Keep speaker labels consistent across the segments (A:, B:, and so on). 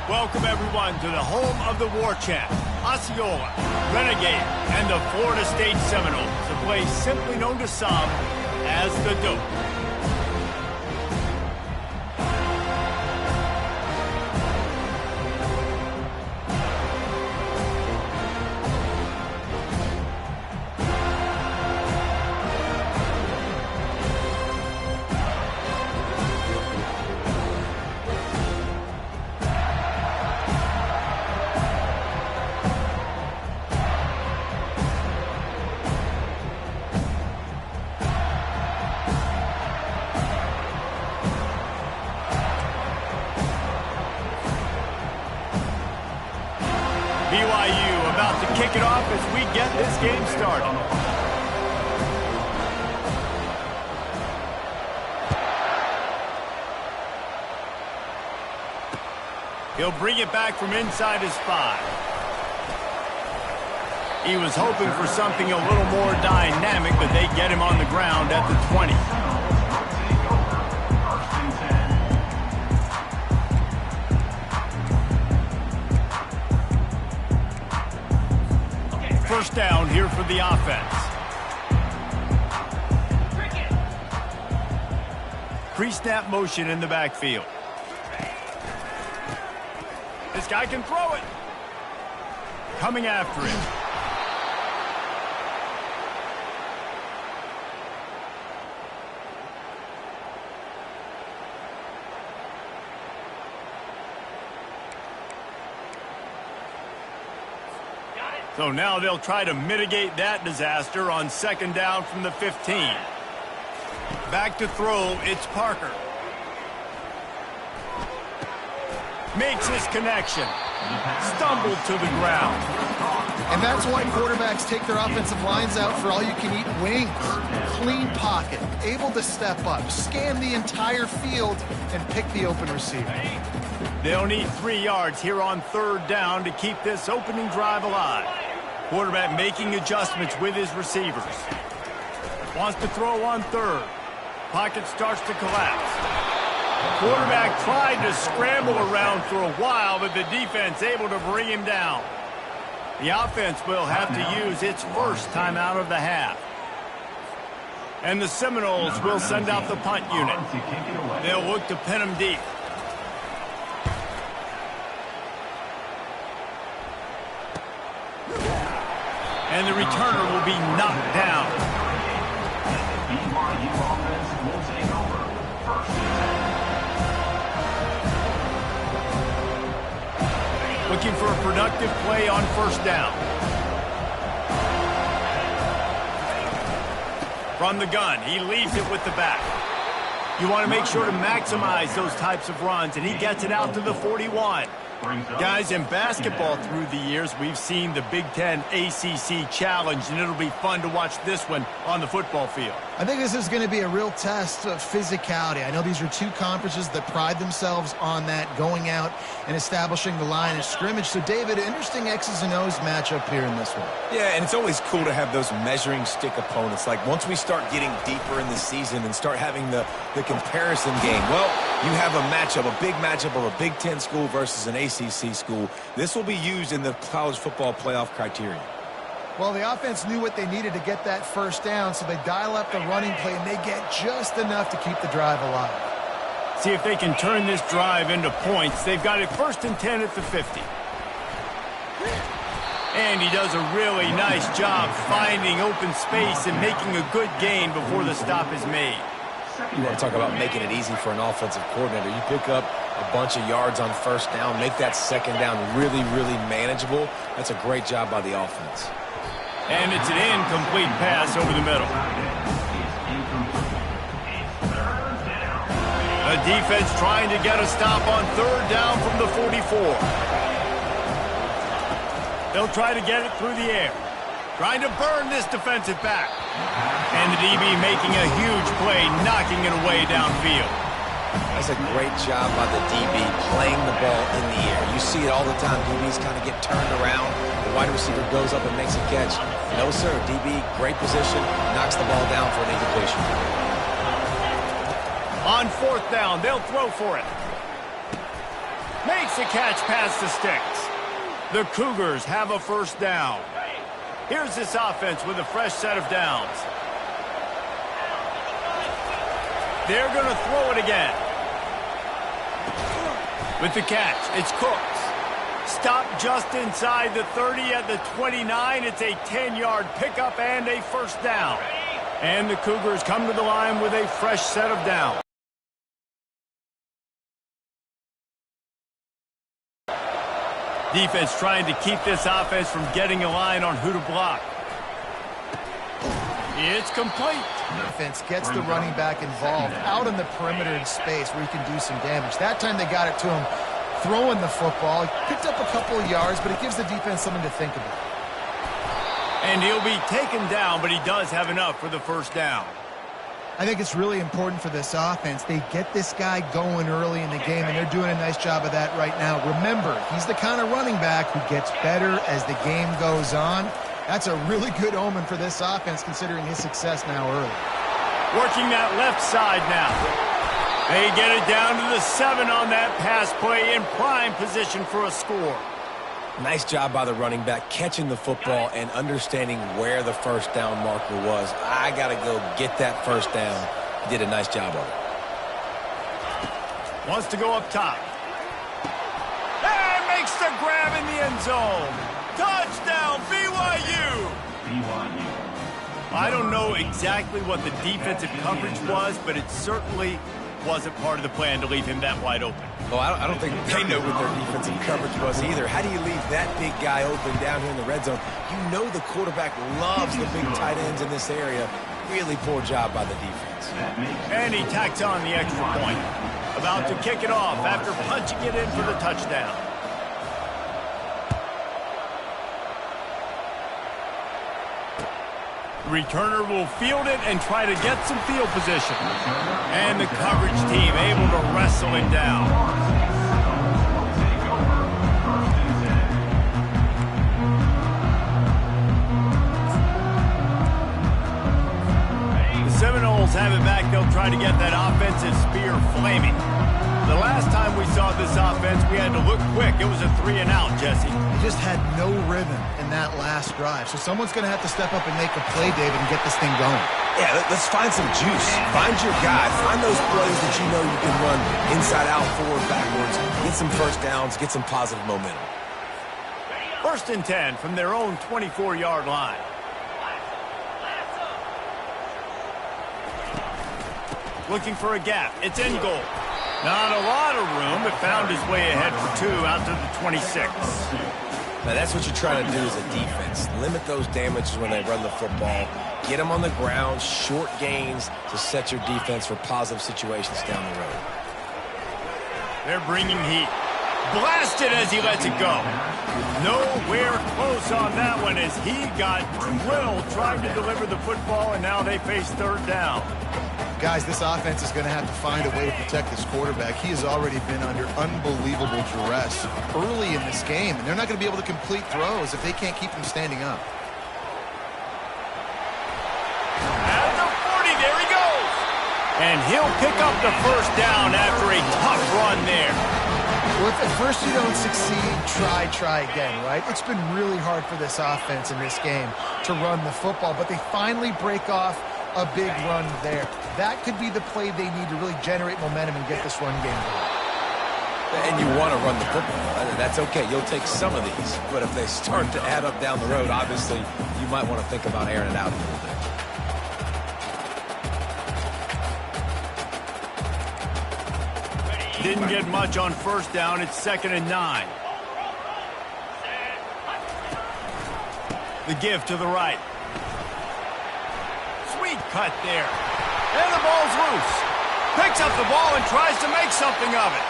A: Welcome, everyone, to the home of the War Chant, Osceola, Renegade, and the Florida State Seminoles, a place simply known to some as the Dope. BYU about to kick it off as we get this game started. He'll bring it back from inside his 5. He was hoping for something a little more dynamic, but they get him on the ground at the 20. First down here for the offense. Pre-snap motion in the backfield. This guy can throw it. Coming after him. So now they'll try to mitigate that disaster on second down from the 15. Back to throw, it's Parker. Makes his connection. Stumbled to the ground.
B: And that's why quarterbacks take their offensive lines out for all-you-can-eat wings. Clean pocket, able to step up, scan the entire field, and pick the open receiver.
A: They'll need 3 yards here on third down to keep this opening drive alive. Quarterback making adjustments with his receivers. Wants to throw on third. Pocket starts to collapse. Quarterback tried to scramble around for a while, but the defense able to bring him down. The offense will have to use its first timeout of the half. And the Seminoles will send out the punt unit. They'll look to pin him deep. And the returner will be knocked down. BYU offense will take over. First and 10. Looking for a productive play on first down. From the gun, he leaves it with the back. You want to make sure to maximize those types of runs, and he gets it out to the 41. Guys, in basketball through the years, we've seen the Big Ten ACC Challenge, and it'll be fun to watch this one on the football field.
B: I think this is going to be a real test of physicality. I know these are two conferences that pride themselves on that, going out and establishing the line of scrimmage. So, David, interesting X's and O's matchup here in this one.
C: Yeah, and it's always cool to have those measuring stick opponents. Like, once we start getting deeper in the season and start having the comparison game, well, you have a matchup, a big matchup of a Big Ten school versus an ACC school. This will be used in the college football playoff criteria.
B: Well, the offense knew what they needed to get that first down, so they dial up the running play, and they get just enough to keep the drive alive.
A: See if they can turn this drive into points. They've got it first and 10 at the 50. And he does a really nice job finding open space and making a good gain before the stop is made.
C: You want to talk about making it easy for an offensive coordinator. You pick up a bunch of yards on first down, make that second down really, really manageable. That's a great job by the offense.
A: And it's an incomplete pass over the middle. The defense trying to get a stop on third down from the 44. They'll try to get it through the air. Trying to burn this defensive back. And the DB making a huge play, knocking it away downfield.
C: That's a great job by the DB playing the ball in the air. You see it all the time. DBs kind of get turned around. The wide receiver goes up and makes a catch. No, sir. DB, great position, knocks the ball down for an incompletion.
A: On fourth down, they'll throw for it. Makes a catch past the sticks. The Cougars have a first down. Here's this offense with a fresh set of downs. They're going to throw it again. With the catch, it's Cooks. Stopped just inside the 30 at the 29. It's a 10-yard pickup and a first down. And the Cougars come to the line with a fresh set of downs. Defense trying to keep this offense from getting a line on who to block. It's complete.
B: Defense gets the running back involved out in the perimeter in space where he can do some damage. That time they got it to him throwing the football. He picked up a couple of yards, but it gives the defense something to think about.
A: And he'll be taken down, but he does have enough for the first down.
B: I think it's really important for this offense. They get this guy going early in the game, and they're doing a nice job of that right now. Remember, he's the kind of running back who gets better as the game goes on. That's a really good omen for this offense, considering his success now early.
A: Working that left side now. They get it down to the 7 on that pass play, in prime position for a score.
C: Nice job by the running back, catching the football and understanding where the first down marker was. I got to go get that first down. He did a nice job of it.
A: Wants to go up top. And makes the grab in the end zone. Touchdown, BYU! I don't know exactly what the defensive coverage was, but it certainly wasn't part of the plan to leave him that wide open.
C: Well, I don't think they know what their defensive coverage was either. How do you leave that big guy open down here in the red zone? You know the quarterback loves the big tight ends in this area. Really poor job by the defense.
A: And he tacks on the extra point. About to kick it off after punching it in for the touchdown. Returner will field it and try to get some field position. And the coverage team able to wrestle him down. The Seminoles have it back. They'll try to get that offensive spear flaming. The last time we saw this offense, we had to look quick. It was a 3-and-out, Jesse.
B: He just had no rhythm in that last drive. So someone's going to have to step up and make a play, David, and get this thing going.
C: Yeah, let's find some juice. Find your guy. Find those plays that you know you can run inside out, forward, backwards. Get some first downs. Get some positive momentum.
A: 1st and 10 from their own 24-yard line. Looking for a gap. It's in goal. Not a lot of room, but found his way ahead for 2 out to the 26.
C: Now, that's what you're trying to do as a defense. Limit those damages when they run the football. Get them on the ground, short gains to set your defense for positive situations down the road.
A: They're bringing heat. Blasted as he lets it go. Nowhere close on that one as he got drilled trying to deliver the football, and now they face 3rd down.
B: Guys, this offense is going to have to find a way to protect this quarterback. He has already been under unbelievable duress early in this game, and they're not going to be able to complete throws if they can't keep him standing up.
A: At the 40, there he goes. And he'll pick up the first down after a tough run there.
B: Well, if at first you don't succeed, try again, right? It's been really hard for this offense in this game to run the football, but they finally break off a big run there. That could be the play they need to really generate momentum and get this run game going.
C: And you want to run the football. That's okay. You'll take some of these. But if they start to add up down the road, obviously, you might want to think about airing it out a little bit.
A: Didn't get much on first down. It's 2nd and 9. The give to the right. Sweet cut there. And the ball's loose. Picks up the ball and tries to make something of it.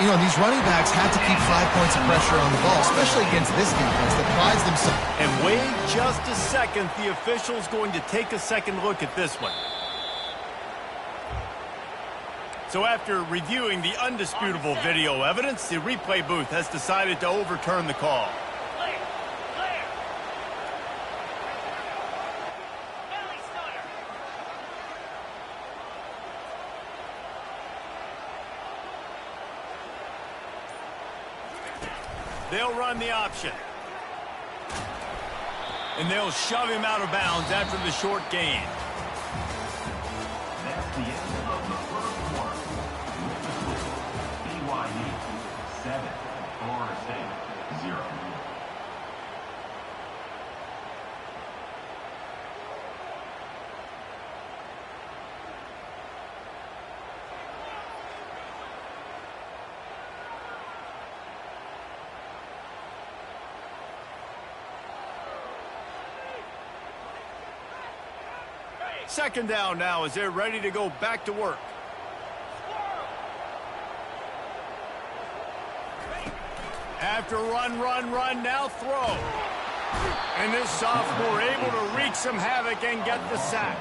B: You know, these running backs had to keep 5 points of pressure on the ball, especially against this defense that prides themselves.
A: And wait just a second. The official's going to take a second look at this one. So after reviewing the undisputable video evidence, the replay booth has decided to overturn the call. They'll run the option. And they'll shove him out of bounds after the short gain.
D: That's the end of the first quarter. BYU 7, Florida State 0.
A: Second down now as they're ready to go back to work. After run, now throw. And this sophomore able to wreak some havoc and get the sack.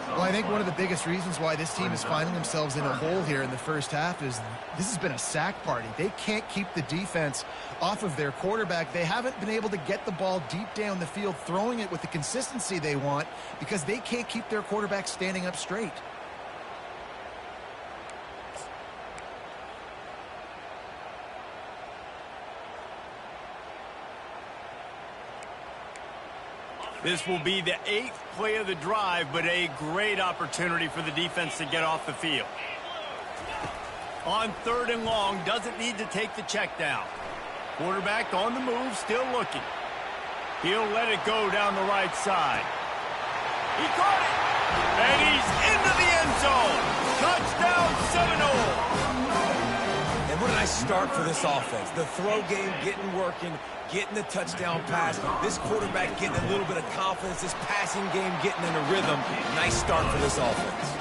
B: Well, I think one of the biggest reasons why this team is finding themselves in a hole here in the first half is this has been a sack party. They can't keep the defense off of their quarterback. They haven't been able to get the ball deep down the field, throwing it with the consistency they want because they can't keep their quarterback standing up straight.
A: This will be the 8th play of the drive, but a great opportunity for the defense to get off the field. On 3rd and long, doesn't need to take the check down. Quarterback on the move, still looking. He'll let it go down the right side. He caught it! And he's into the end zone! Touchdown Seminole!
C: And what a nice start for this offense. The throw game getting working, getting the touchdown pass. This quarterback getting a little bit of confidence. This passing game getting in a rhythm. Nice start for this offense.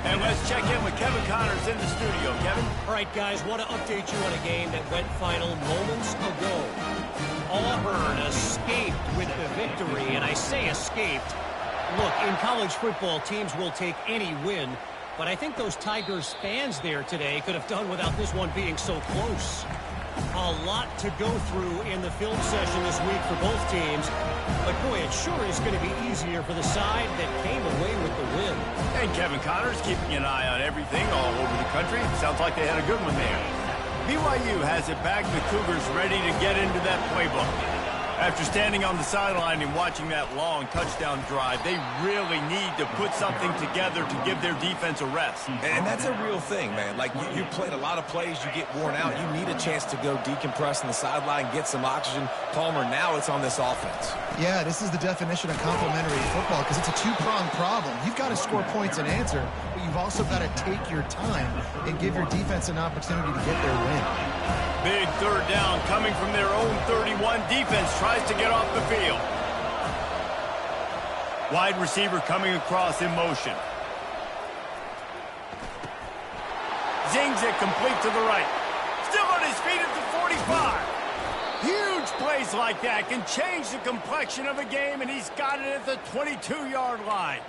A: And let's check in with Kevin Connors in the studio. Kevin?
E: All right, guys, want to update you on a game that went final moments ago. Auburn escaped with the victory, and I say escaped. Look, in college football, teams will take any win, but I think those Tigers fans there today could have done without this one being so close. A lot to go through in the film session this week for both teams, but boy, it sure is going to be easier for the side that came away with the win.
A: And Kevin Connors keeping an eye on everything all over the country. Sounds like they had a good one there. BYU has it back. The Cougars ready to get into that playbook. After standing on the sideline and watching that long touchdown drive, they really need to put something together to give their defense a rest.
C: And that's a real thing, man. Like, you played a lot of plays, you get worn out. You need a chance to go decompress on the sideline, get some oxygen. Palmer, now it's on this offense.
B: Yeah, this is the definition of complementary football because it's a two-pronged problem. You've got to score points and answer, but you've also got to take your time and give your defense an opportunity to get their win.
A: Big 3rd down coming from their own 31. Defense tries to get off the field. Wide receiver coming across in motion. Zings it complete to the right. Still on his feet at the 45. Huge plays like that can change the complexion of a game, and he's got it at the 22-yard line.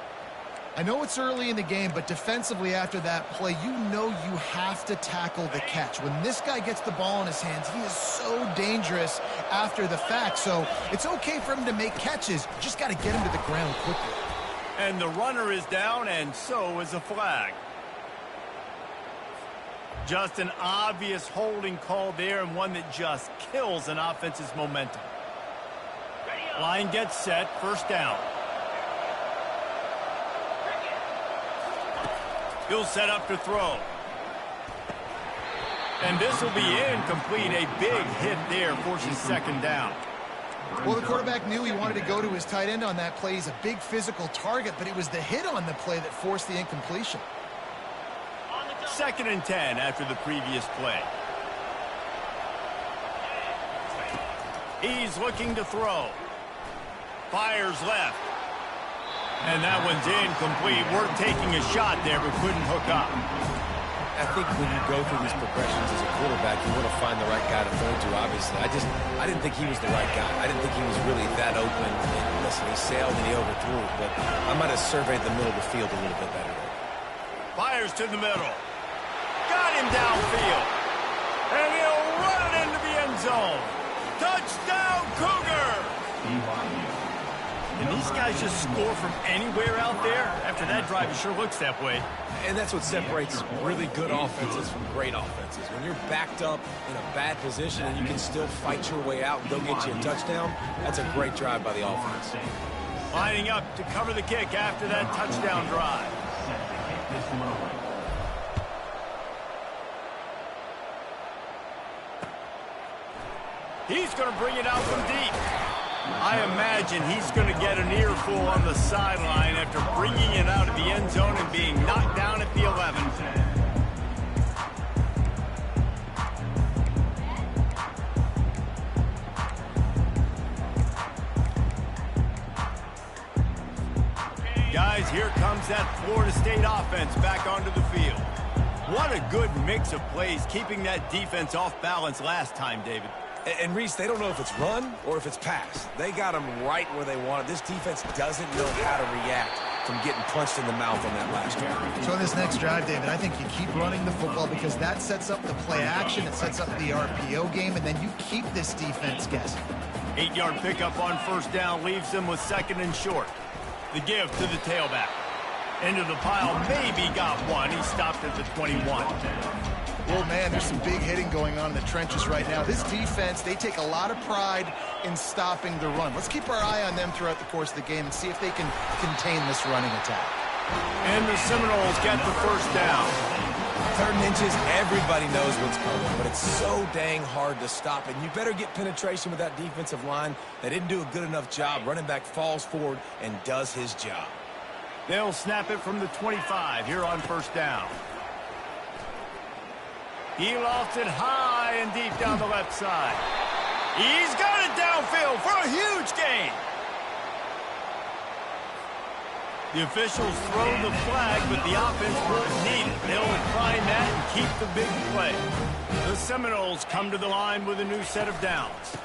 B: I know it's early in the game, but defensively after that play, you know you have to tackle the catch. When this guy gets the ball in his hands, he is so dangerous after the fact. So it's okay for him to make catches. You just got to get him to the ground quickly.
A: And the runner is down, and so is a flag. Just an obvious holding call there, and one that just kills an offense's momentum. Line gets set, 1st down. He'll set up to throw. And this will be incomplete. A big hit there forces 2nd down.
B: Well, the quarterback knew he wanted to go to his tight end on that play. He's a big physical target, but it was the hit on the play that forced the incompletion.
A: 2nd and 10 after the previous play. He's looking to throw. Fires left. And that one's incomplete. Worth taking a shot there, but couldn't hook up.
C: I think when you go through these progressions as a quarterback, you want to find the right guy to throw to, obviously. I didn't think he was the right guy. I didn't think he was really that open. And listen, he sailed and he overthrew, but I might have surveyed the middle of the field a little bit better there.
A: Fires to the middle. Got him downfield. And he'll run it into the end zone. Touchdown, Cougar! Can these guys just score from anywhere out there? After that drive, it sure looks that way.
C: And that's what separates really good offenses from great offenses. When you're backed up in a bad position and you can still fight your way out and go get you a touchdown, that's a great drive by the offense.
A: Lining up to cover the kick after that touchdown drive. He's going to bring it out from deep. I imagine he's going to get an earful on the sideline after bringing it out of the end zone and being knocked down at the 11. Guys, here comes that Florida State offense back onto the field. What a good mix of plays, keeping that defense off balance last time, David.
C: And Reese, they don't know if it's run or if it's pass. They got them right where they want it. This defense doesn't know how to react from getting punched in the mouth on that last drive.
B: So in this next drive, David, I think you keep running the football because that sets up the play action, it sets up the RPO game, and then you keep this defense guessing.
A: 8-yard pickup on first down leaves them with 2nd and short. The give to the tailback. Into the pile, maybe got one. He stopped at the 21.
B: Well, man, there's some big hitting going on in the trenches right now. This defense, they take a lot of pride in stopping the run. Let's keep our eye on them throughout the course of the game and see if they can contain this running attack.
A: And the Seminoles get the first down.
C: 3rd and inches, everybody knows what's coming, but it's so dang hard to stop. And you better get penetration with that defensive line. They didn't do a good enough job. Running back falls forward and does his job.
A: They'll snap it from the 25 here on first down. He lofts it high and deep down the left side. He's got it downfield for a huge gain. The officials throw the flag, but the offense won't need it. They'll decline that and keep the big play. The Seminoles come to the line with a new set of downs.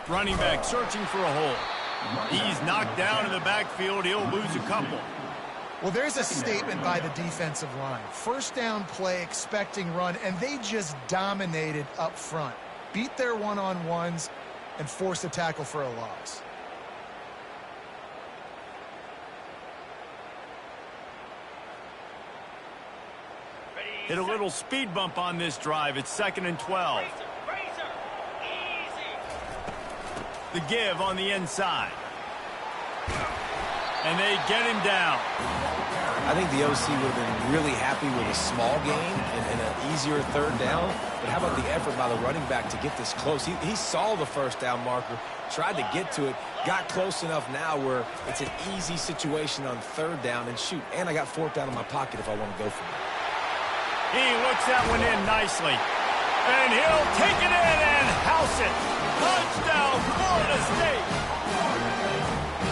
A: Running back searching for a hole. He's knocked down in the backfield. He'll lose a couple.
B: Well, there's a statement by the defensive line. First down play, expecting run, and they just dominated up front. Beat their one-on-ones and forced a tackle for a loss.
A: Hit a little speed bump on this drive. It's 2nd and 12. The give on the inside. And they get him down.
C: I think the OC would have been really happy with a small gain and an easier 3rd down. But how about the effort by the running back to get this close? He saw the first down marker, tried to get to it, got close enough now where it's an easy situation on 3rd down. And shoot, and I got 4th down in my pocket if I want to go for it.
A: He looks that one in nicely. And he'll take it in and house it. Touchdown, Florida State.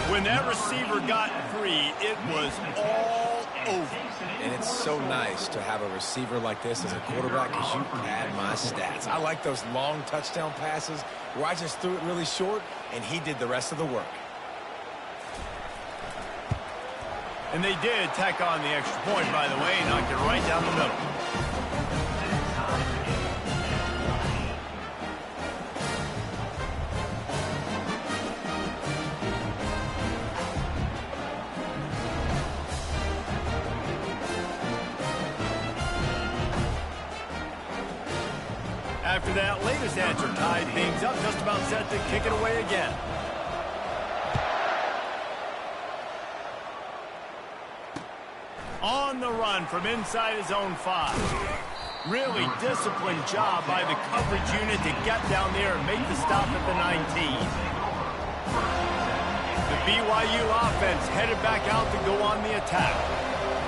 A: When that receiver got free, it was all over.
C: And it's so nice to have a receiver like this as a quarterback because you pad my stats. I like those long touchdown passes where I just threw it really short and he did the rest of the work.
A: And they did tack on the extra point, by the way, knocked it right down the middle. After that latest answer tied things up, just about set to kick it away again. On the run from inside his own 5. Really disciplined job by the coverage unit to get down there and make the stop at the 19. The BYU offense headed back out to go on the attack.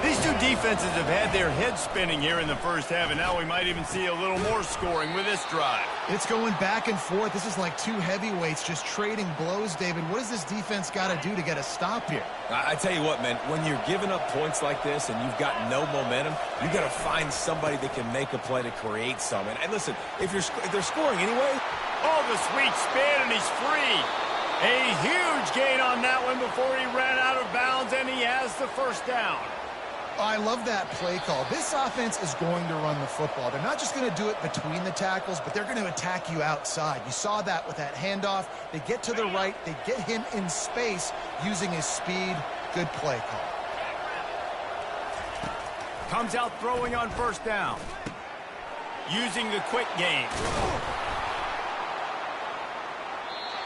A: These two defenses have had their heads spinning here in the first half, and now we might even see a little more scoring with this drive.
B: It's going back and forth. This is like two heavyweights just trading blows, David. What does this defense got to do to get a stop here?
C: I tell you what, man, when you're giving up points like this and you've got no momentum, you got to find somebody that can make a play to create some. And listen, if they're scoring anyway.
A: Oh, the sweet spin, and he's free. A huge gain on that one before he ran out of bounds, and he has the first down.
B: I love that play call. This offense is going to run the football. They're not just going to do it between the tackles, but they're going to attack you outside. You saw that with that handoff. They get to the right. They get him in space using his speed. Good play call.
A: Comes out throwing on first down. Using the quick game.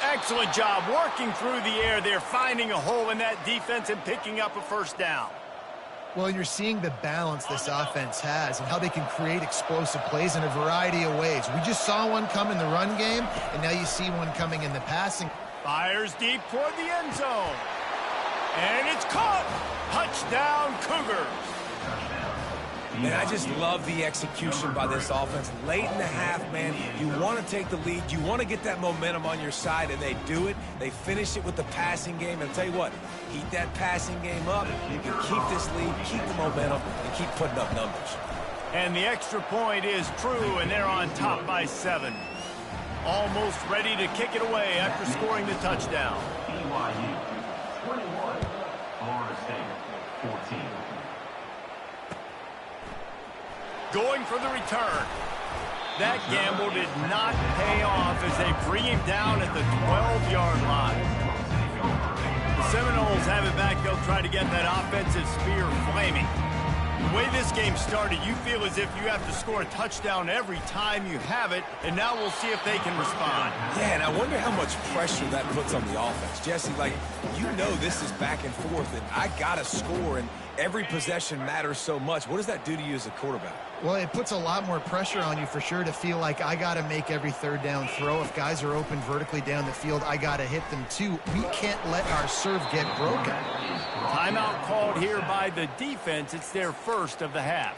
A: Excellent job working through the air there, finding a hole in that defense and picking up a first down.
B: Well, and you're seeing the balance this offense has and how they can create explosive plays in a variety of ways. We just saw one come in the run game, and now you see one coming in the passing.
A: Fires deep toward the end zone. And it's caught. Touchdown, Cougars.
C: Man, I just love the execution by this offense. Late in the half, man, you want to take the lead. You want to get that momentum on your side, and they do it. They finish it with the passing game. And I'll tell you what, keep that passing game up. You can keep this lead, keep the momentum, and keep putting up numbers.
A: And the extra point is true, and they're on top by 7. Almost ready to kick it away after scoring the touchdown.
D: BYU 21, Florida State 14.
A: Going for the return. That gamble did not pay off as they bring him down at the 12-yard line. The Seminoles have it back. They'll try to get that offensive spear flaming. The way this game started, you feel as if you have to score a touchdown every time you have it, and now we'll see if they can respond.
C: Yeah, and I wonder how much pressure that puts on the offense. Jesse, like, you know this is back and forth, and I got to score, and every possession matters so much. What does that do to you as a quarterback?
B: Well, it puts a lot more pressure on you for sure to feel like I got to make every third down throw. If guys are open vertically down the field, I got to hit them too. We can't let our serve get broken.
A: Timeout called here by the defense. It's their first of the half.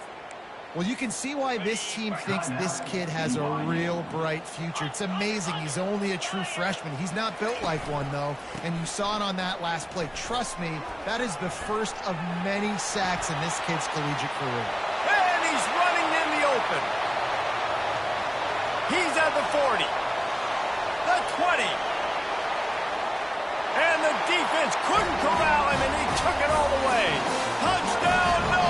B: Well, you can see why this team thinks this kid has a real bright future. It's amazing. He's only a true freshman. He's not built like one, though, and you saw it on that last play. Trust me, that is the first of many sacks in this kid's collegiate career.
A: And he's running in the open. He's at the 40, the 20. And the defense couldn't corral him, and he took it all the way. Touchdown, no!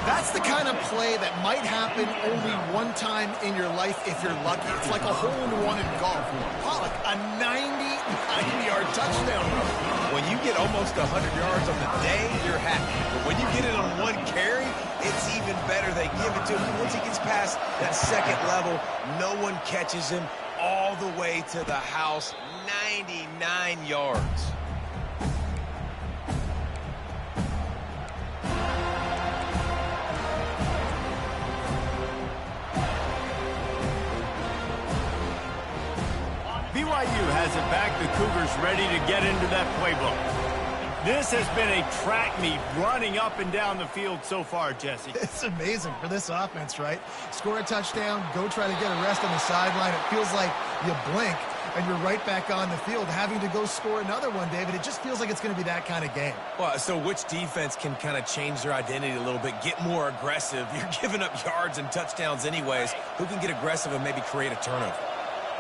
B: That's the kind of play that might happen only one time in your life if you're lucky. It's like a hole-in-one in golf. Pollock, a 99-yard touchdown run.
C: When you get almost 100 yards on the day, you're happy. But when you get it on one carry, it's even better. They give it to him. Once he gets past that second level, no one catches him all the way to the house. 99 yards.
A: BYU has it back. The Cougars ready to get into that playbook. This has been a track meet running up and down the field so far, Jesse.
B: It's amazing for this offense, right? Score a touchdown, go try to get a rest on the sideline. It feels like you blink and you're right back on the field having to go score another one, David. It just feels like it's going to be that kind of game.
C: Well, so which defense can kind of change their identity a little bit, get more aggressive? You're giving up yards and touchdowns anyways. Who can get aggressive and maybe create a turnover?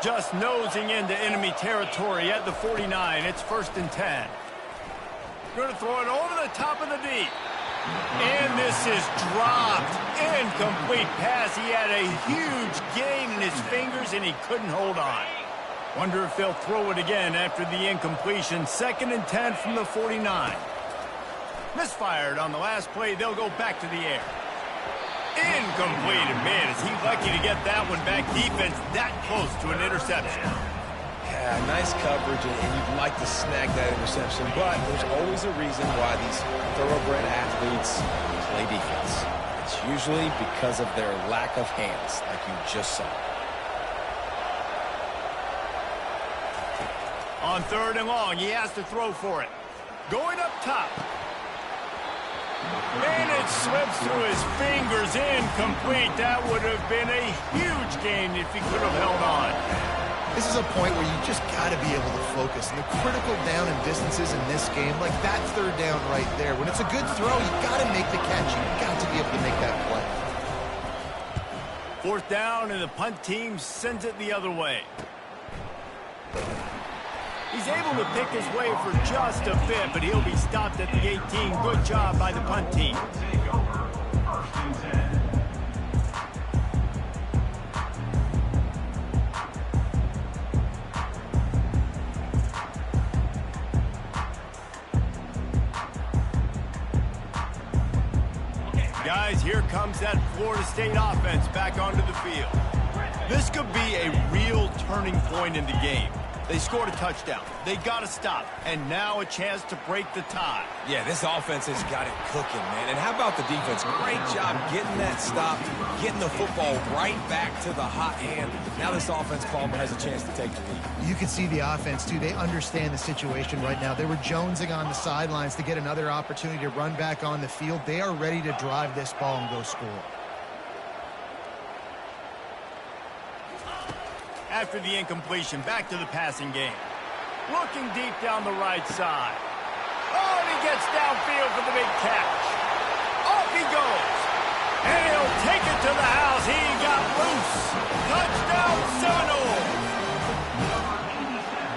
A: Just nosing into enemy territory at the 49. It's 1st and 10. Going to throw it over the top of the deep. And this is dropped. Incomplete pass. He had a huge gain in his fingers, and he couldn't hold on. Wonder if they'll throw it again after the incompletion. 2nd and 10 from the 49. Misfired on the last play. They'll go back to the air. Incomplete. And man, is he lucky to get that one back. Defense that close to an interception.
C: Yeah, nice coverage, and you'd like to snag that interception, but there's always a reason why these thoroughbred athletes play defense. It's usually because of their lack of hands, like you just saw.
A: On 3rd and long, he has to throw for it. Going up top. And it slips through his fingers. Incomplete. That would have been a huge gain if he could have held on.
B: This is a point where you just got to be able to focus. And the critical down and distances in this game, like that 3rd down right there, when it's a good throw, you got to make the catch. You got to be able to make that play.
A: 4th down, and the punt team sends it the other way. He's able to pick his way for just a bit, but he'll be stopped at the 18. Good job by the punt team. Guys, here comes that Florida State offense back onto the field. This could be a real turning point in the game. They scored a touchdown. They got to stop. And now a chance to break the tie.
C: Yeah, this offense has got it cooking, man. And how about the defense? Great job getting that stop, getting the football right back to the hot hand. Now this offense, Palmer, has a chance to take the lead.
B: You can see the offense, too. They understand the situation right now. They were jonesing on the sidelines to get another opportunity to run back on the field. They are ready to drive this ball and go score.
A: After the incompletion, back to the passing game. Looking deep down the right side. Oh, and he gets downfield for the big catch. Off he goes. And he'll take it to the house. He got loose. Touchdown Seminoles.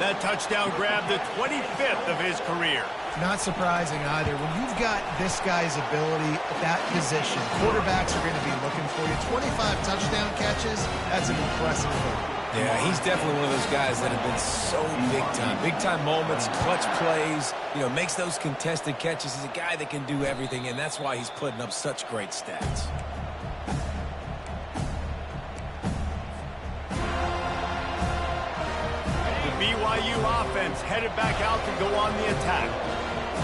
A: That touchdown grabbed the 25th of his career.
B: Not surprising either. When you've got this guy's ability at that position, quarterbacks are going to be looking for you. 25 touchdown catches, that's an impressive thing.
C: Yeah, he's definitely one of those guys that have been so big time. Big time moments, clutch plays, makes those contested catches. He's a guy that can do everything, and that's why he's putting up such great stats.
A: The BYU offense headed back out to go on the attack.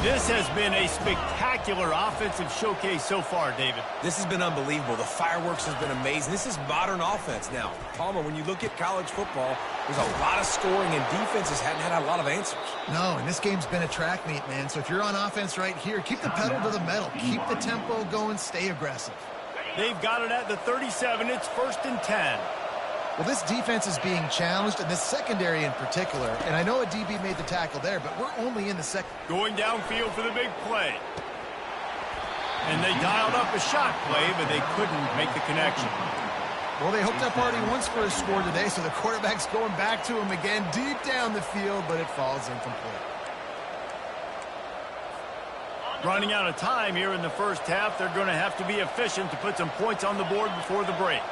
A: This has been a spectacular offensive showcase so far, David.
C: This has been unbelievable. The fireworks has been amazing. This is modern offense now. Palmer, when you look at college football, there's a lot of scoring, and defenses hadn't had a lot of answers.
B: No, and this game's been a track meet, man. So if you're on offense right here, keep the pedal to the metal. Keep the tempo going. Stay aggressive.
A: They've got it at the 37. It's 1st and 10.
B: Well, this defense is being challenged, and this secondary in particular. And I know a DB made the tackle there, but we're only in the second.
A: Going downfield for the big play. And they dialed up a shot play, but they couldn't make the connection.
B: Well, they hooked up already once for a score today, so the quarterback's going back to him again deep down the field, but it falls incomplete.
A: Running out of time here in the first half, they're going to have to be efficient to put some points on the board before the break.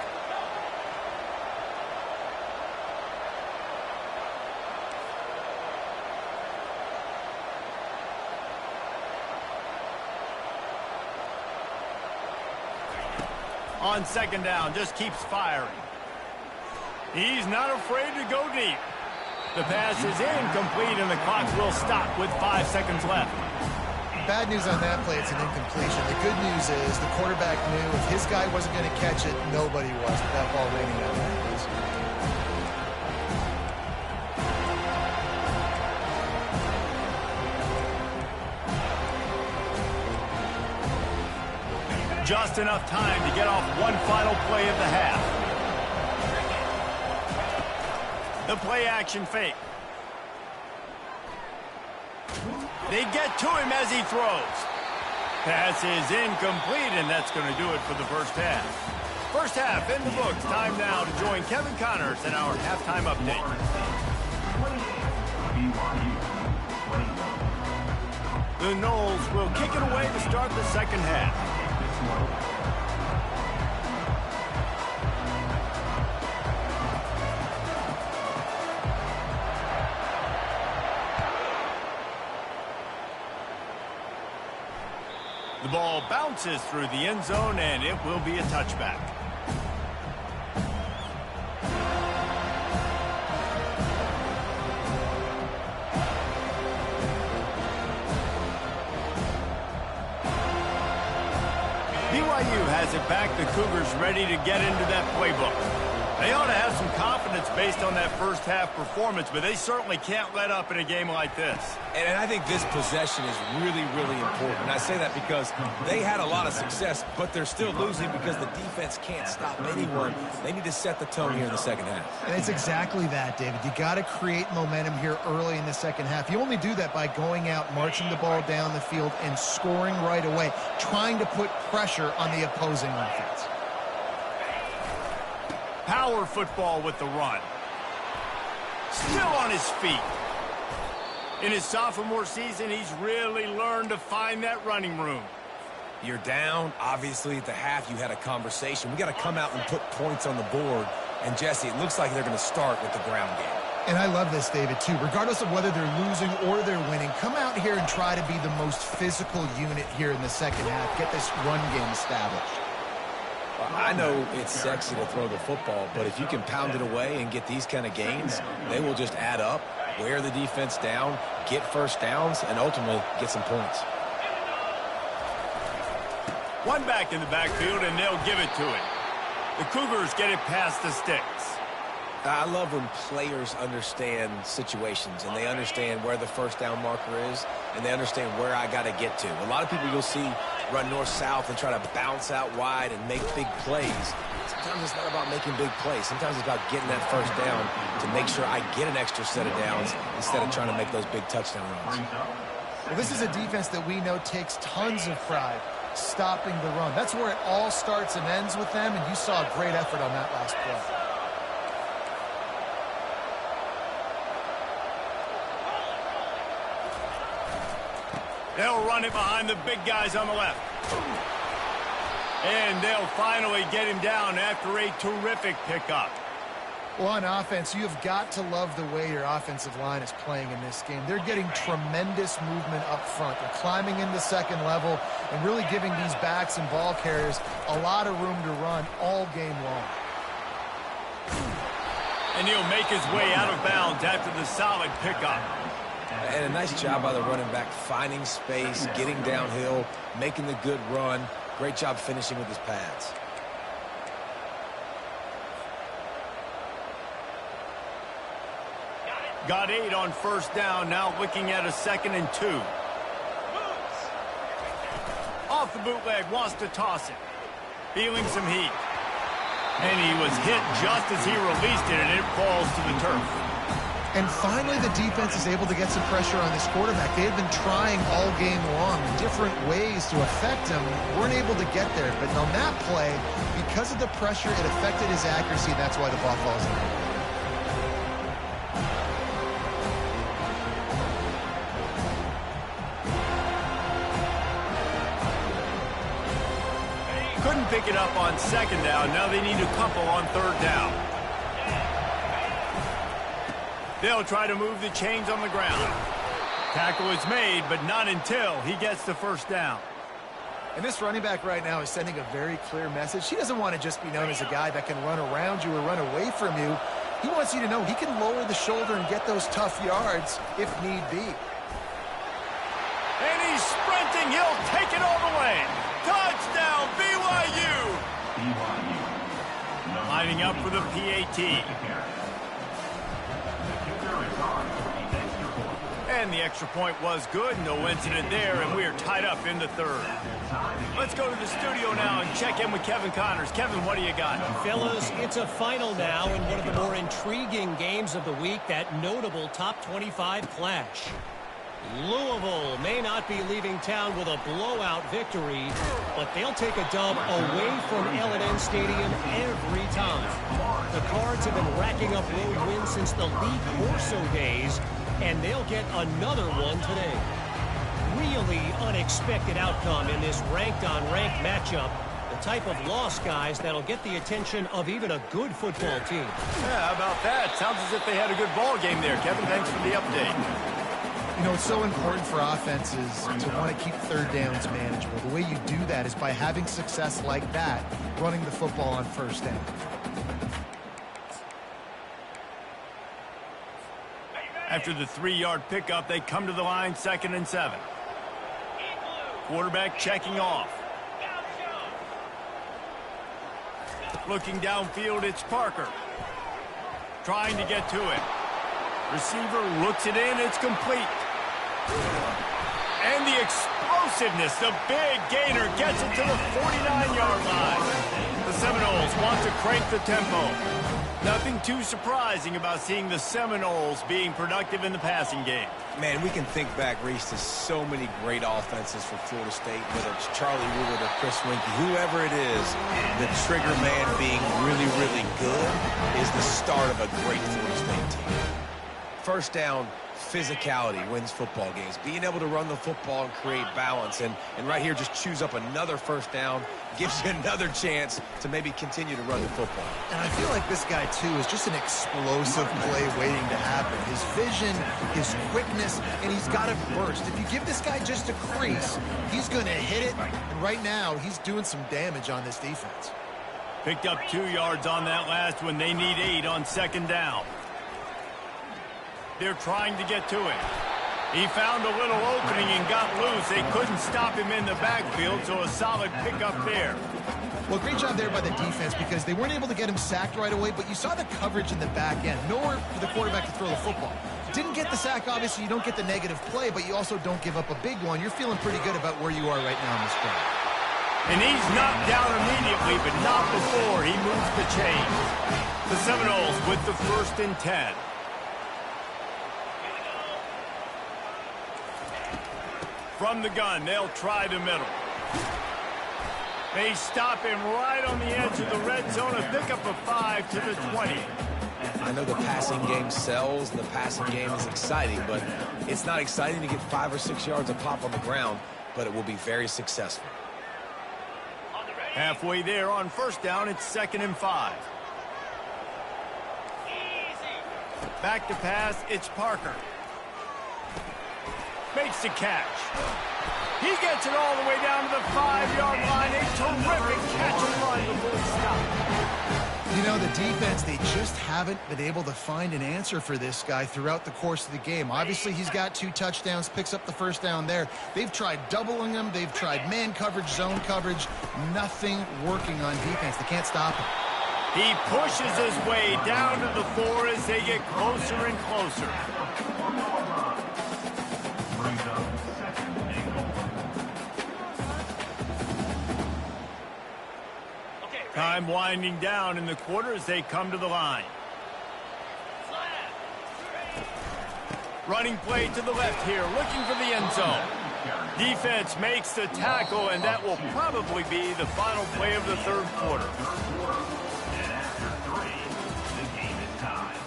A: On second down, just keeps firing. He's not afraid to go deep. The pass is incomplete, and the clock will stop with 5 seconds left.
B: Bad news on that play, it's an incompletion. The good news is the quarterback knew if his guy wasn't going to catch it, nobody was with that ball raining out of bounds.
A: Just enough time to get off one final play of the half. The play action fake. They get to him as he throws. Pass is incomplete, and that's going to do it for the first half. First half in the books. Time now to join Kevin Connors in our halftime update. The Noles will kick it away to start the second half. The ball bounces through the end zone, and it will be a touchback. BYU has it back. The Cougars ready to get into that playbook. They ought to have some confidence based on that first half performance, but they certainly can't let up in a game like this.
C: And I think this possession is really, really important. And I say that because they had a lot of success, but they're still losing because the defense can't stop anyone. They need to set the tone here in the second half.
B: And it's exactly that, David. You got to create momentum here early in the second half. You only do that by going out, marching the ball down the field, and scoring right away, trying to put pressure on the opposing offense.
A: Power football with the run. Still on his feet. In his sophomore season, he's really learned to find that running room.
C: You're down. Obviously, at the half, you had a conversation. We got to come out and put points on the board. And, Jesse, it looks like they're going to start with the ground game.
B: And I love this, David, too. Regardless of whether they're losing or they're winning, come out here and try to be the most physical unit here in the second half. Get this run game established.
C: I know it's sexy to throw the football, but if you can pound it away and get these kind of gains, they will just add up, wear the defense down, get first downs, and ultimately get some points.
A: One back in the backfield, and they'll give it to it. The Cougars get it past the sticks.
C: I love when players understand situations and they understand where the first down marker is and they understand where I got to get to. A lot of people you'll see run north-south and try to bounce out wide and make big plays. Sometimes it's not about making big plays. Sometimes it's about getting that first down to make sure I get an extra set of downs instead of trying to make those big touchdown runs.
B: Well, this is a defense that we know takes tons of pride stopping the run. That's where it all starts and ends with them, and you saw a great effort on that last play.
A: They'll run it behind the big guys on the left. And they'll finally get him down after a terrific pickup.
B: Well, on offense, you have got to love the way your offensive line is playing in this game. They're getting tremendous movement up front. They're climbing into second level and really giving these backs and ball carriers a lot of room to run all game long.
A: And he'll make his way out of bounds after the solid pickup.
C: And a nice job by the running back, finding space, getting downhill, making the good run. Great job finishing with his pads.
A: Got 8 on first down, now looking at a 2nd and 2. Off the bootleg, wants to toss it. Feeling some heat. And he was hit just as he released it, and it falls to the turf.
B: And finally, the defense is able to get some pressure on this quarterback. They had been trying all game long different ways to affect him. Weren't able to get there. But on that play, because of the pressure, it affected his accuracy, and that's why the ball falls in.
A: Couldn't pick it up on 2nd down. Now they need a couple on 3rd down. They'll try to move the chains on the ground. Tackle is made, but not until he gets the first down.
B: And this running back right now is sending a very clear message. He doesn't want to just be known as a guy that can run around you or run away from you. He wants you to know he can lower the shoulder and get those tough yards if need be.
A: And he's sprinting. He'll take it all the way. Touchdown, BYU! Lining up for the PAT. And the extra point was good. No incident there, and we are tied up in the 3rd. Let's go to the studio now and check in with Kevin Connors. Kevin, what do you got?
E: Fellas, it's a final now in one of the more intriguing games of the week, that notable top 25 clash. Louisville may not be leaving town with a blowout victory, but they'll take a dub away from L&N Stadium every time. The Cards have been racking up road wins since the Lee Corso days, and they'll get another one today. Really unexpected outcome in this ranked-on-ranked matchup. The type of loss, guys, that'll get the attention of even a good football team.
A: Yeah, how about that? Sounds as if they had a good ball game there. Kevin, thanks for the update.
B: You know, it's so important for offenses to want to keep 3rd downs manageable. The way you do that is by having success like that, running the football on 1st down.
A: After the 3-yard pickup, they come to the line, 2nd and 7. Quarterback checking off. Looking downfield, it's Parker. Trying to get to it. Receiver looks it in, it's complete. And the explosiveness, the big gainer gets it to the 49-yard line. The Seminoles want to crank the tempo. Nothing too surprising about seeing the Seminoles being productive in the passing game.
C: Man, we can think back, Reese, to so many great offenses for Florida State, whether it's Charlie Wood or Chris Winkie, whoever it is, the trigger man being really, really good is the start of a great Florida State team. First down, physicality wins football games. Being able to run the football and create balance. And right here, just choose up another first down, gives you another chance to maybe continue to run the football.
B: And I feel like this guy, too, is just an explosive play waiting to happen. His vision, his quickness, and he's got a burst. If you give this guy just a crease, he's going to hit it. And right now, he's doing some damage on this defense.
A: Picked up 2 yards on that last one. They need 8 on second down. They're trying to get to it. He found a little opening and got loose. They couldn't stop him in the backfield, so a solid pickup there.
B: Well, great job there by the defense because they weren't able to get him sacked right away, but you saw the coverage in the back end. Nowhere for the quarterback to throw the football. Didn't get the sack, obviously. You don't get the negative play, but you also don't give up a big one. You're feeling pretty good about where you are right now in this game.
A: And he's knocked down immediately, but not before he moves the chains. The Seminoles with the 1st and 10. From the gun, they'll try the middle. They stop him right on the edge of the red zone. A pickup of 5 to the 20.
C: I know the passing game sells, and the passing game is exciting, but it's not exciting to get 5 or 6 yards of pop on the ground, but it will be very successful.
A: Halfway there on first down, it's 2nd and 5. Back to pass, it's Parker. Makes the catch. He gets it all the way down to the 5-yard line. A terrific catch and run before he stopped.
B: You know, the defense, they just haven't been able to find an answer for this guy throughout the course of the game. Obviously, he's got 2 touchdowns, picks up the first down there. They've tried doubling him. They've tried man coverage, zone coverage. Nothing working on defense. They can't stop him.
A: He pushes his way down to the 4 as they get closer and closer. Time winding down in the quarter as they come to the line. Running play to the left here, looking for the end zone. Defense makes the tackle, and that will probably be the final play of the 3rd quarter.
D: And after 3, the game is tied.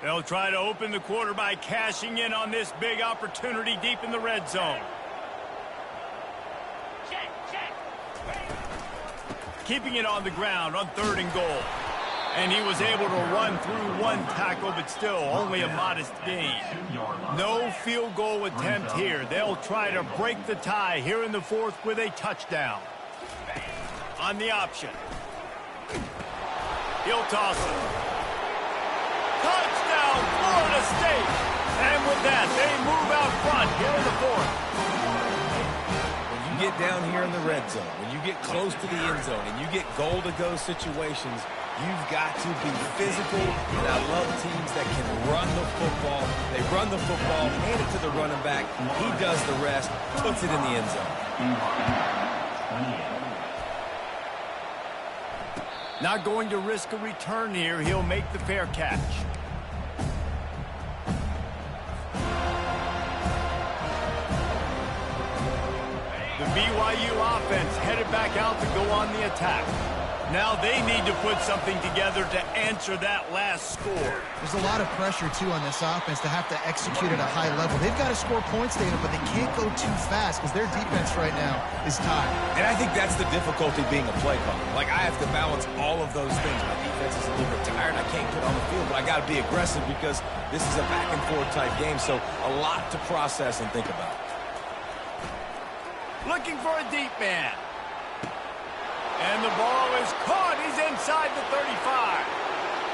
A: They'll try to open the quarter by cashing in on this big opportunity deep in the red zone. Keeping it on the ground on 3rd and goal. And he was able to run through 1 tackle, but still only a modest gain. No field goal attempt here. They'll try to break the tie here in the 4th with a touchdown. On the option. He'll toss it. Touchdown, Florida State. And with that, they move out front here in the 4th.
C: When you get down here in the red zone, when you get close to the end zone, and you get goal-to-go situations, you've got to be physical. And I love teams that can run the football. They run the football, hand it to the running back. He does the rest, puts it in the end zone.
A: Not going to risk a return here. He'll make the fair catch. The BYU offense headed back out to go on the attack. Now they need to put something together to answer that last score.
B: There's a lot of pressure, too, on this offense to have to execute at a high level. They've got to score points, David, but they can't go too fast because their defense right now is tired.
C: And I think that's the difficulty being a play caller. Like, I have to balance all of those things. My defense is a little bit tired. I can't get on the field, but I got to be aggressive because this is a back-and-forth type game, so a lot to process and think about.
A: Looking for a deep man. And the ball is caught. He's inside the 35.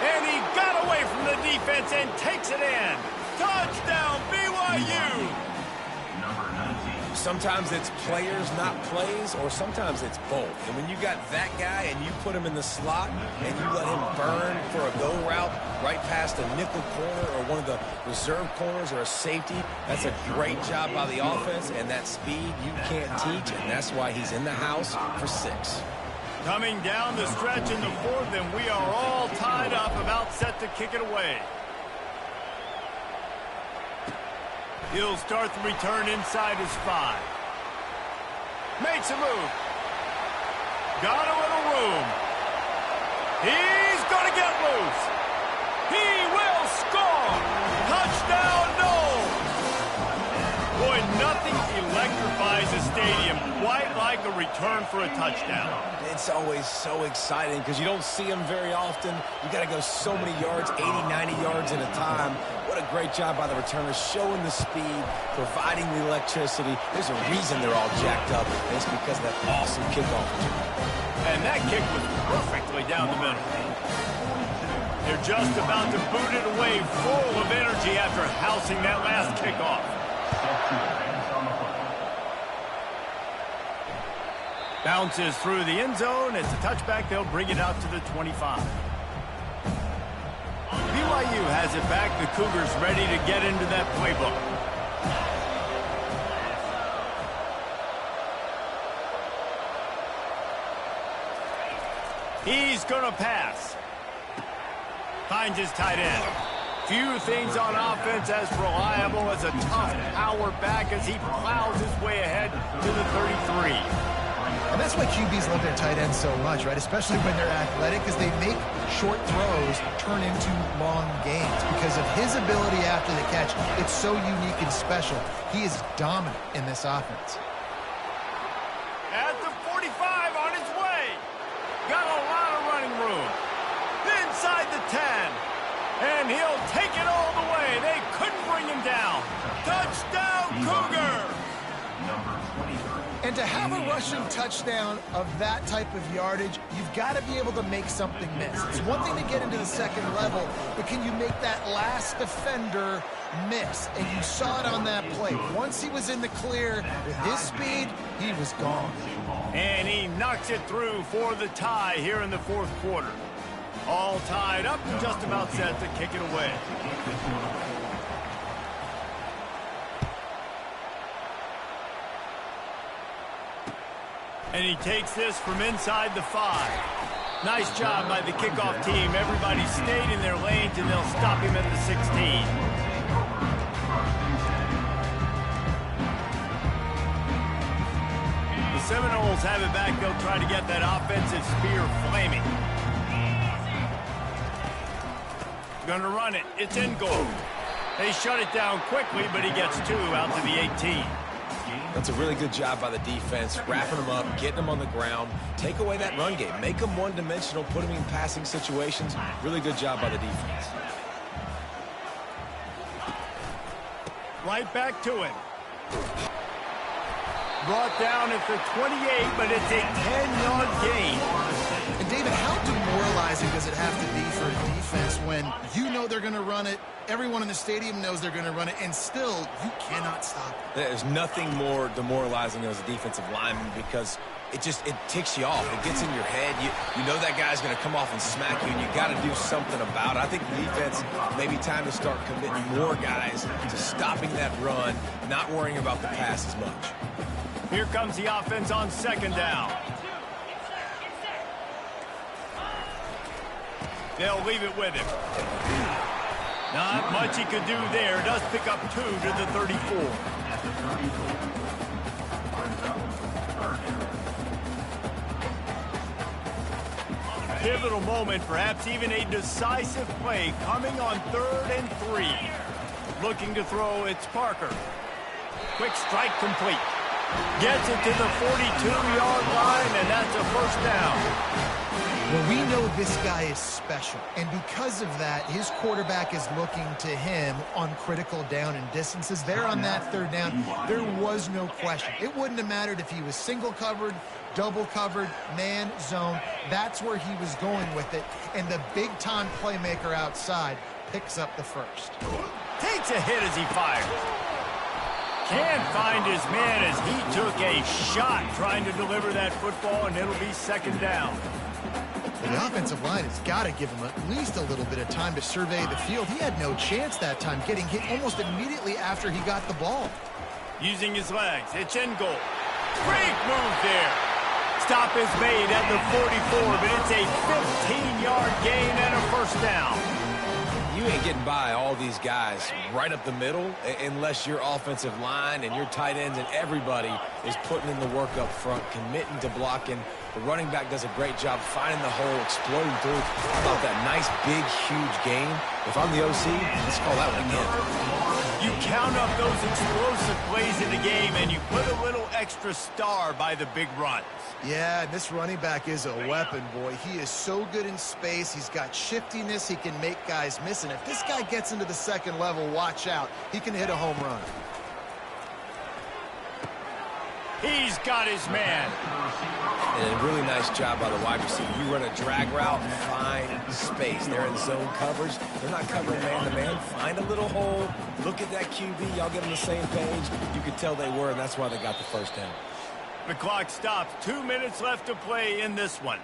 A: And he got away from the defense and takes it in. Touchdown, BYU.
D: Number 19.
C: Sometimes it's players, not plays, or sometimes it's both. And when you got that guy and you put him in the slot and you let him burn for a go route right past a nickel corner or one of the reserve corners or a safety, that's a great job by the offense. And that speed you can't teach, and that's why he's in the house for 6.
A: Coming down the stretch in the 4th, and we are all tied up, about set to kick it away. He'll start the return inside his 5. Makes a move. Got a little room. He's going to get loose. He will score. Touchdown, Knowles. Boy, nothing electrifies a stadium quite like a return for a touchdown.
C: It's always so exciting because you don't see them very often. You got to go so many yards, 80, 90 yards at a time. What a great job by the returners, showing the speed, providing the electricity. There's a reason they're all jacked up, and it's because of that awesome kickoff return.
A: And that kick was perfectly down the middle. They're just about to boot it away, full of energy after housing that last kickoff. Bounces through the end zone. It's a touchback. They'll bring it out to the 25. BYU has it back. The Cougars ready to get into that playbook. He's going to pass. Finds his tight end. Few things on offense as reliable as a tough power back as he plows his way ahead to the 33.
B: And that's why QBs love their tight ends so much, right? Especially when they're athletic, because they make short throws turn into long gains. Because of his ability after the catch, it's so unique and special. He is dominant in this offense.
A: At the 45 on his way. Got a lot of running room. Inside the 10. And he'll take it all the way. They couldn't bring him down. Touchdown, Cougar!
B: And to have a rushing touchdown of that type of yardage, you've got to be able to make something miss. It's one thing to get into the second level, but can you make that last defender miss? And you saw it on that play. Once he was in the clear with his speed, he was gone.
A: And he knocks it through for the tie here in the fourth quarter. All tied up and just about set to kick it away. And he takes this from inside the 5. Nice job by the kickoff team. Everybody stayed in their lanes, and they'll stop him at the 16. The Seminoles have it back. They'll try to get that offensive spear flaming. Going to run it. It's in goal. They shut it down quickly, but he gets 2 out to the 18.
C: That's a really good job by the defense, wrapping them up, getting them on the ground. Take away that run game. Make them one-dimensional, put them in passing situations. Really good job by the defense.
A: Right back to it. Brought down at the 28, but it's a 10-yard gain.
B: And David, how demoralizing does it have to be for a defense when you know they're going to run it, everyone in the stadium knows they're going to run it, and still you cannot stop it?
C: There's nothing more demoralizing as a defensive lineman because it ticks you off. It gets in your head. You know that guy's going to come off and smack you, and you got to do something about it. I think the defense, maybe time to start committing more guys to stopping that run, not worrying about the pass as much.
A: Here comes the offense on second down. They'll leave it with him. Not much he could do there. Does pick up 2 to the 34. Pivotal moment, perhaps even a decisive play coming on 3rd and 3. Looking to throw, it's Parker. Quick strike complete. Gets it to the 42-yard line, and that's a first down.
B: Well, we know this guy is special, and because of that, his quarterback is looking to him on critical down and distances. There on that 3rd down, there was no question. It wouldn't have mattered if he was single covered, double covered, man, zone. That's where he was going with it, and the big-time playmaker outside picks up the first.
A: Takes a hit as he fires. Can't find his man as he took a shot trying to deliver that football, and it'll be second down.
B: The offensive line has got to give him at least a little bit of time to survey the field. He had no chance that time, getting hit almost immediately after he got the ball.
A: Using his legs, it's in goal. Great move there. Stop is made at the 44, but it's a 15-yard gain and a first down.
C: You ain't getting by all these guys right up the middle unless your offensive line and your tight ends and everybody is putting in the work up front, committing to blocking. The running back does a great job finding the hole, exploding through. How about that nice, big, huge gain? If I'm the OC, let's call that one again.
A: You count up those explosive plays in the game, and you put a little extra star by the big runs.
B: Yeah, this running back is a weapon, boy. He is so good in space. He's got shiftiness. He can make guys miss. And if this guy gets into the second level, watch out. He can hit a home run.
A: He's got his man.
C: And a really nice job by the wide receiver. You run a drag route, find space. They're in zone coverage. They're not covering man-to-man. Find a little hole. Look at that QB. Y'all get on the same page. You could tell they were, and that's why they got the first down.
A: The clock stops. 2 minutes left to play in this one.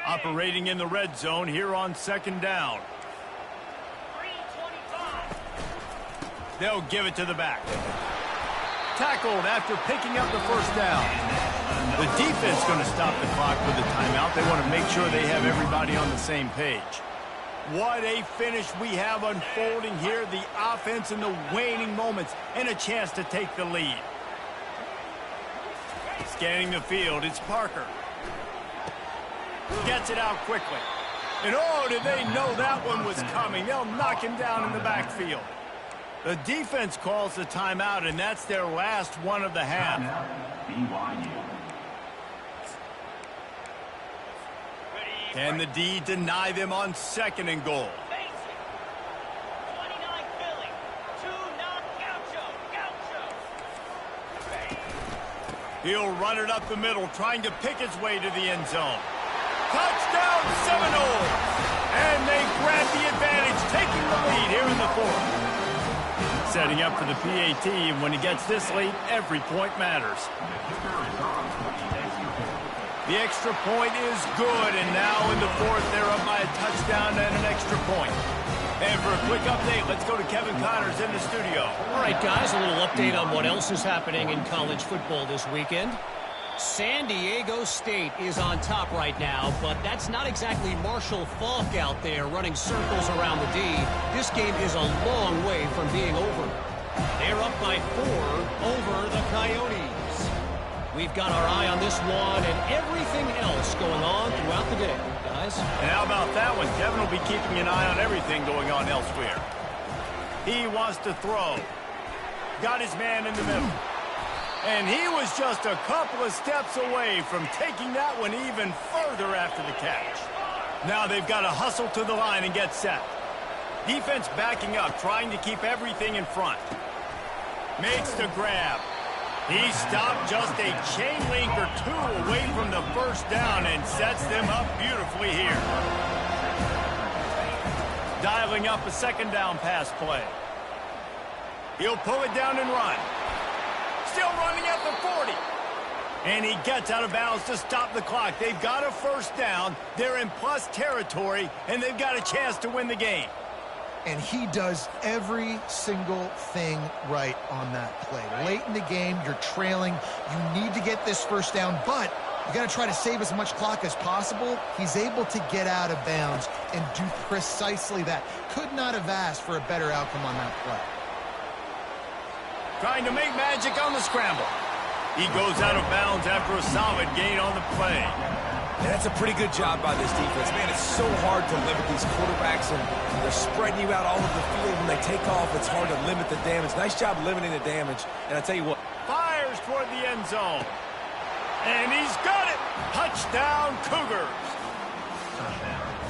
A: Operating in the red zone here on second down. They'll give it to the back. Tackled after picking up the first down. The defense going to stop the clock with the timeout. They want to make sure they have everybody on the same page. What a finish we have unfolding here. The offense in the waning moments and a chance to take the lead. Scanning the field, it's Parker. Gets it out quickly. And oh, did they know that one was coming. They'll knock him down in the backfield. The defense calls the timeout, and that's their last one of the half. Can the D deny them on second and goal? He'll run it up the middle, trying to pick his way to the end zone. Touchdown Seminoles! And they grab the advantage, taking the lead here in the fourth. Setting up for the PAT, and when he gets this late, every point matters. The extra point is good, and now in the fourth, they're up by a touchdown and an extra point. And for a quick update, let's go to Kevin Connors in the studio.
E: All right, guys, a little update on what else is happening in college football this weekend. San Diego State is on top right now, but that's not exactly Marshall Faulk out there running circles around the D. This game is a long way from being over. They're up by 4 over the Coyotes. We've got our eye on this one and everything else going on throughout the day, guys.
A: And how about that one? Kevin will be keeping an eye on everything going on elsewhere. He wants to throw. Got his man in the middle. And he was just a couple of steps away from taking that one even further after the catch. Now they've got to hustle to the line and get set. Defense backing up, trying to keep everything in front. Makes the grab. He stopped just a chain link or two away from the first down and sets them up beautifully here. Dialing up a second down pass play. He'll pull it down and run. Still running at the 40. And he gets out of bounds to stop the clock. They've got a first down. They're in plus territory, and they've got a chance to win the game.
B: And he does every single thing right on that play. Late in the game, you're trailing. You need to get this first down, but you got to try to save as much clock as possible. He's able to get out of bounds and do precisely that. Could not have asked for a better outcome on that play.
A: Trying to make magic on the scramble. He goes out of bounds after a solid gain on the play.
C: And that's a pretty good job by this defense. Man, it's so hard to limit these quarterbacks, and they're spreading you out all over the field. When they take off, it's hard to limit the damage. Nice job limiting the damage. And I tell you what.
A: Fires toward the end zone. And he's got it. Touchdown, Cougars.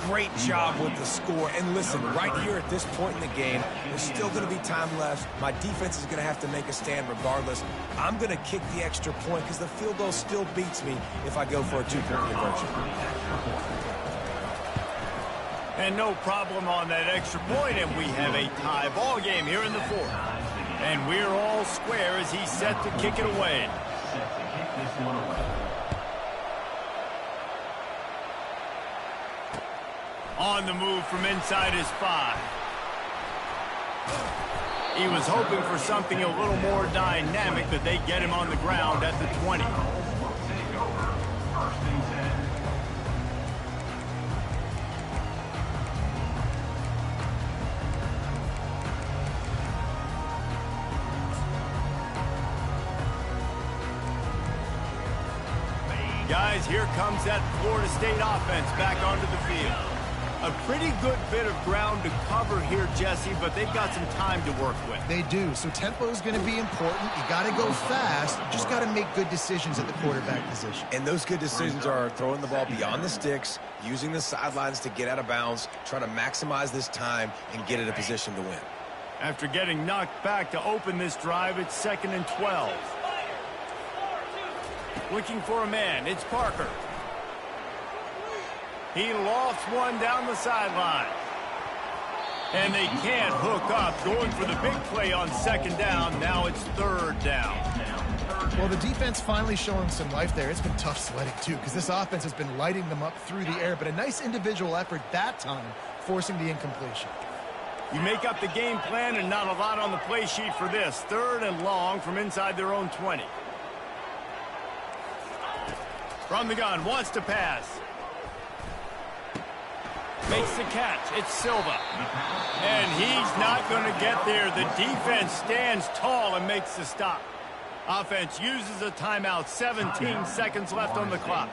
C: Great job with the score. And listen, right here at this point in the game, there's still going to be time left. My defense is going to have to make a stand regardless. I'm going to kick the extra point because the field goal still beats me if I go for a two-point conversion.
A: And no problem on that extra point, and we have a tie ball game here in the fourth. And we're all square as he's set to kick it away. On the move from inside his 5. He was hoping for something a little more dynamic, but they get him on the ground at the 20. Guys, here comes that Florida State offense back onto the field. A pretty good bit of ground to cover here, Jesse, but they've got some time to work with.
B: They do. So tempo is going to be important. You got to go fast. You just got to make good decisions at the quarterback position.
C: And those good decisions are throwing the ball beyond the sticks, using the sidelines to get out of bounds, trying to maximize this time and get in a position to win.
A: After getting knocked back to open this drive, it's 2nd and 12. Looking for a man. It's Parker. He lost one down the sideline. And they can't hook up. Going for the big play on 2nd down. Now it's 3rd down.
B: Well, the defense finally showing some life there. It's been tough sledding, too, because this offense has been lighting them up through the air. But a nice individual effort that time, forcing the incompletion.
A: You make up the game plan and not a lot on the play sheet for this. 3rd and long from inside their own 20. From the gun, wants to pass. Makes the catch. It's Silva. And he's not going to get there. The defense stands tall and makes the stop. Offense uses a timeout. 17 seconds left on the clock.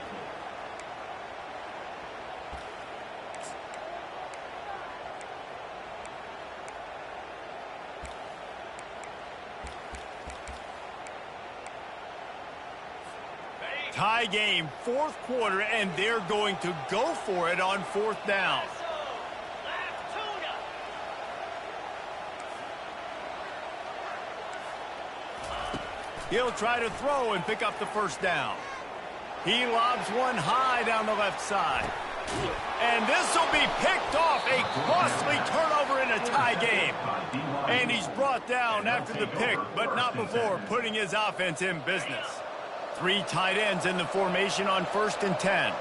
A: Tie game, 4th quarter, and they're going to go for it on 4th down. He'll try to throw and pick up the 1st down. He lobs one high down the left side. And this will be picked off. A costly turnover in a tie game. And he's brought down after the pick, but not before putting his offense in business. 3 tight ends in the formation on 1st and 10.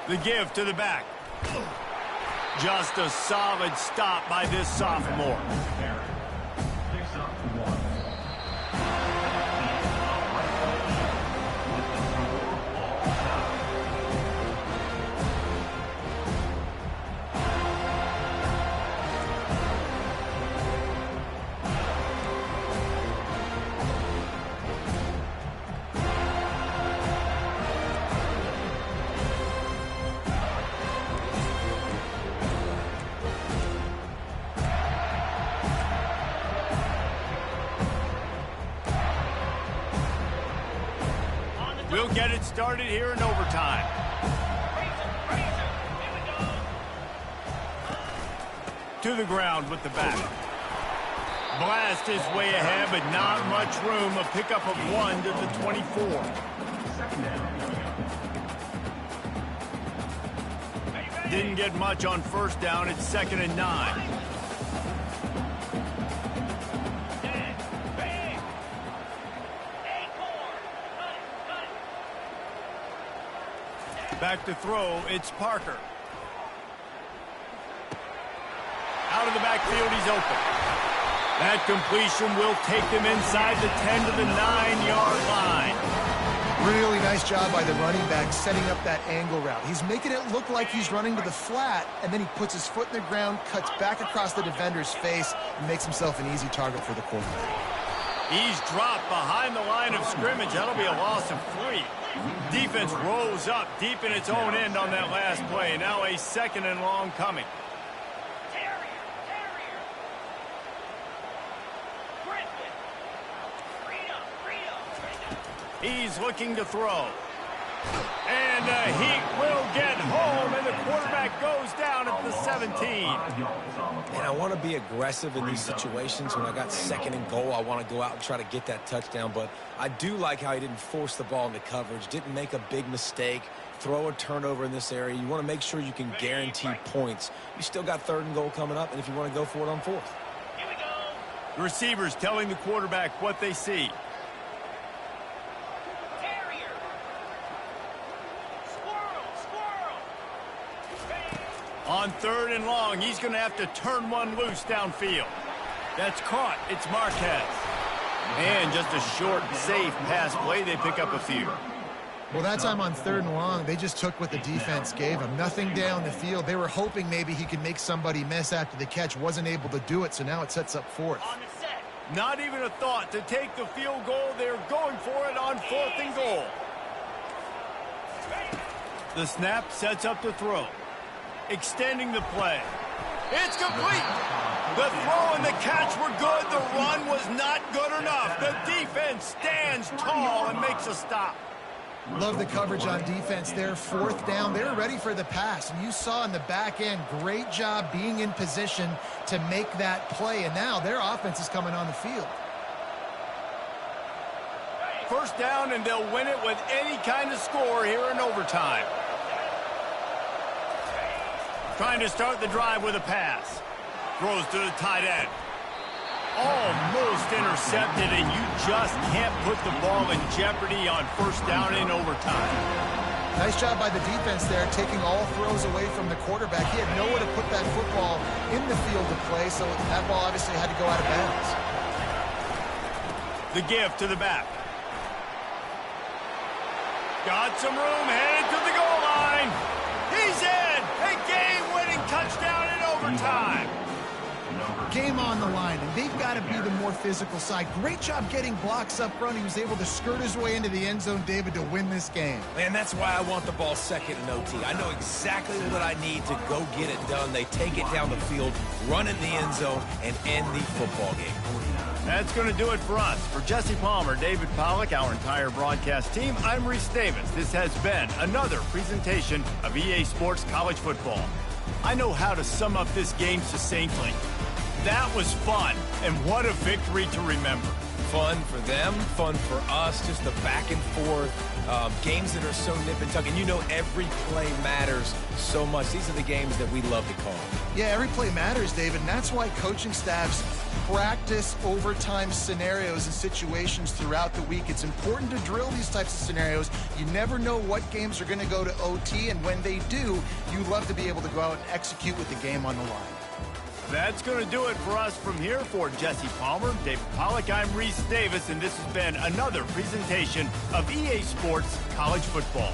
A: The give to the back. Just a solid stop by this sophomore. We'll get it started here in overtime. To the ground with the back. Blast his way ahead, but not much room. A pickup of 1 to the 24. Didn't get much on 1st down. It's 2nd and 9. Back to throw, it's Parker. Out of the backfield, he's open. That completion will take them inside the 10 to the 9-yard line.
B: Really nice job by the running back setting up that angle route. He's making it look like he's running to the flat, and then he puts his foot in the ground, cuts back across the defender's face, and makes himself an easy target for the quarterback.
A: He's dropped behind the line of scrimmage. That'll be a loss of 3. Defense rolls up deep in its own end on that last play. Now a 2nd and long coming. He's looking to throw. And he will get home, and the quarterback goes down at the 17.
C: And I want to be aggressive in these situations. When I got second and goal, I want to go out and try to get that touchdown. But I do like how he didn't force the ball into coverage, didn't make a big mistake, throw a turnover in this area. You want to make sure you can guarantee points. You still got third and goal coming up, and if you want to go for it on fourth.
E: Here we go.
A: The receivers telling the quarterback what they see. On third and long, he's going to have to turn one loose downfield. That's caught. It's Marquez. And just a short, safe pass play. They pick up a few.
B: Well, that time on third and long, they just took what the defense gave him. Nothing down the field. They were hoping maybe he could make somebody miss after the catch. Wasn't able to do it, so now it sets up fourth.
E: On the set.
A: Not even a thought to take the field goal. They're going for it on fourth and goal. The snap sets up the throw. Extending the play. It's complete. The throw and the catch were good. The run was not good enough. The defense stands tall and makes a stop.
B: Love the coverage on defense there. Fourth down. They're ready for the pass. And you saw in the back end, great job being in position to make that play. And now their offense is coming on the field.
A: First down, and they'll win it with any kind of score here in overtime. Trying to start the drive with a pass. Throws to the tight end. Almost intercepted, and you just can't put the ball in jeopardy on first down in overtime.
B: Nice job by the defense there, taking all throws away from the quarterback. He had nowhere to put that football in the field to play, so that ball obviously had to go out of bounds.
A: The give to the back. Got some room, headed to the goal line. He's in! A game-winning touchdown in overtime.
B: Game on the line, and they've got to be the more physical side. Great job getting blocks up front. He was able to skirt his way into the end zone, David, to win this game.
C: And that's why I want the ball second in OT. I know exactly what I need to go get it done. They take it down the field, run in the end zone, and end the football game.
A: That's going to do it for us. For Jesse Palmer, David Pollack, our entire broadcast team, I'm Reese Davis. This has been another presentation of EA Sports College Football. I know how to sum up this game succinctly. That was fun, and what a victory to remember.
C: Fun for them, fun for us, just the back and forth, games that are so nip and tuck. And you know every play matters so much. These are the games that we love to call.
B: Yeah, every play matters, David, and that's why coaching staffs practice overtime scenarios and situations throughout the week. It's important to drill these types of scenarios. You never know what games are going to go to OT, and when they do, you love to be able to go out and execute with the game on the line.
A: That's going to do it for us from here. For Jesse Palmer, David Pollack, I'm Reese Davis, and this has been another presentation of EA Sports College Football.